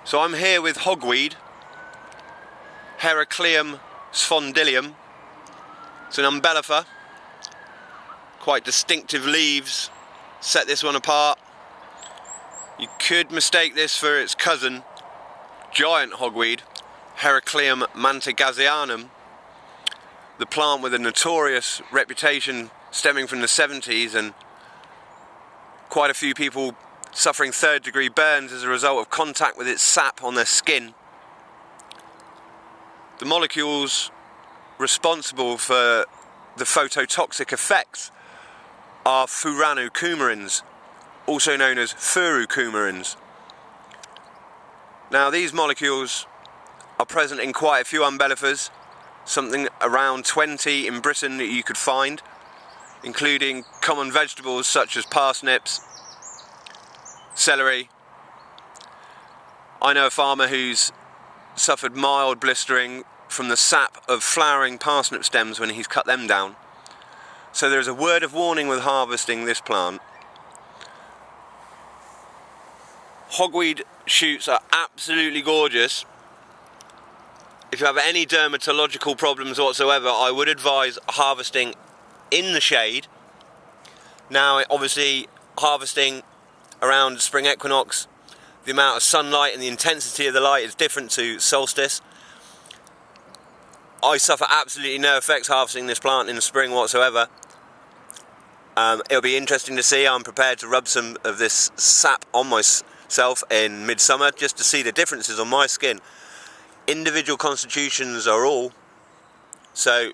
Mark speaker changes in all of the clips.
Speaker 1: So I'm here with hogweed, Heracleum sphondylium. It's an umbellifer, quite distinctive leaves, set this one apart. You could mistake this for its cousin, giant hogweed, Heracleum mantagasianum, the plant with a notorious reputation stemming from the 70s and quite a few people suffering third-degree burns as a result of contact with its sap on their skin. The molecules responsible for the phototoxic effects are furanocoumarins, also known as furucoumarins. Now these molecules are present in quite a few umbellifers, something around 20 in Britain that you could find, including common vegetables such as parsnips, celery. I know a farmer who's suffered mild blistering from the sap of flowering parsnip stems when he's cut them down. So there's a word of warning with harvesting this plant. Hogweed shoots are absolutely gorgeous. If you have any dermatological problems whatsoever, I would advise harvesting in the shade. Now obviously harvesting around spring equinox, the amount of sunlight and the intensity of the light is different to solstice. I suffer absolutely no effects harvesting this plant in the spring whatsoever. It'll be interesting to see. I'm prepared to rub some of this sap on myself in midsummer just to see the differences on my skin. Individual constitutions are all, so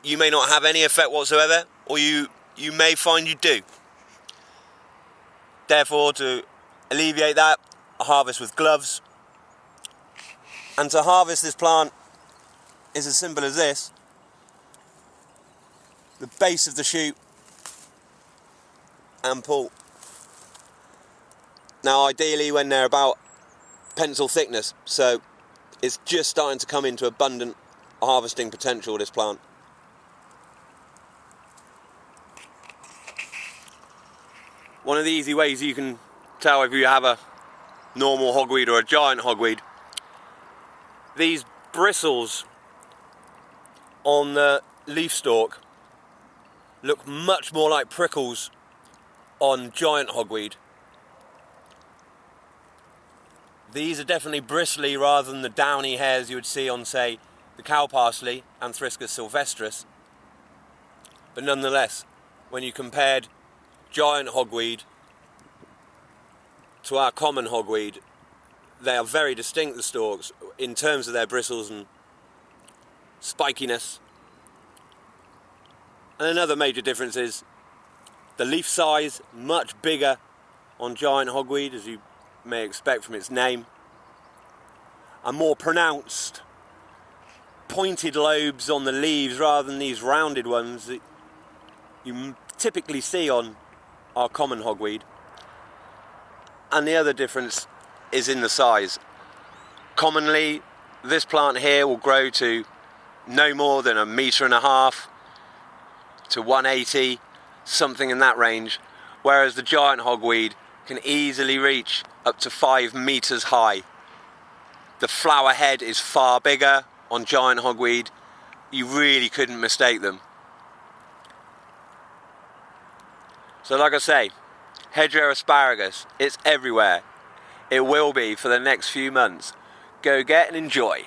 Speaker 1: you may not have any effect whatsoever, or you may find you do. Therefore, to alleviate that, I harvest with gloves. And to harvest this plant is as simple as this. The base of the shoot and pull. Now ideally when they're about pencil thickness, so it's just starting to come into abundant harvesting potential, this plant. One of the easy ways you can tell if you have a normal hogweed or a giant hogweed, these bristles on the leaf stalk look much more like prickles on giant hogweed. These are definitely bristly rather than the downy hairs you would see on, say, the cow parsley, Anthriscus sylvestris. But nonetheless, when you compared giant hogweed to our common hogweed, they are very distinct, the stalks, in terms of their bristles and spikiness. And another major difference is the leaf size, much bigger on giant hogweed, as you may expect from its name, and more pronounced pointed lobes on the leaves rather than these rounded ones that you typically see on our common hogweed. And the other difference is in the size. Commonly this plant here will grow to no more than 1.5 meters to 180, something in that range, whereas the giant hogweed can easily reach up to 5 meters high. The flower head is far bigger on giant hogweed. You really couldn't mistake them. So like I say, hedgerow asparagus, it's everywhere. It will be for the next few months. Go get and enjoy.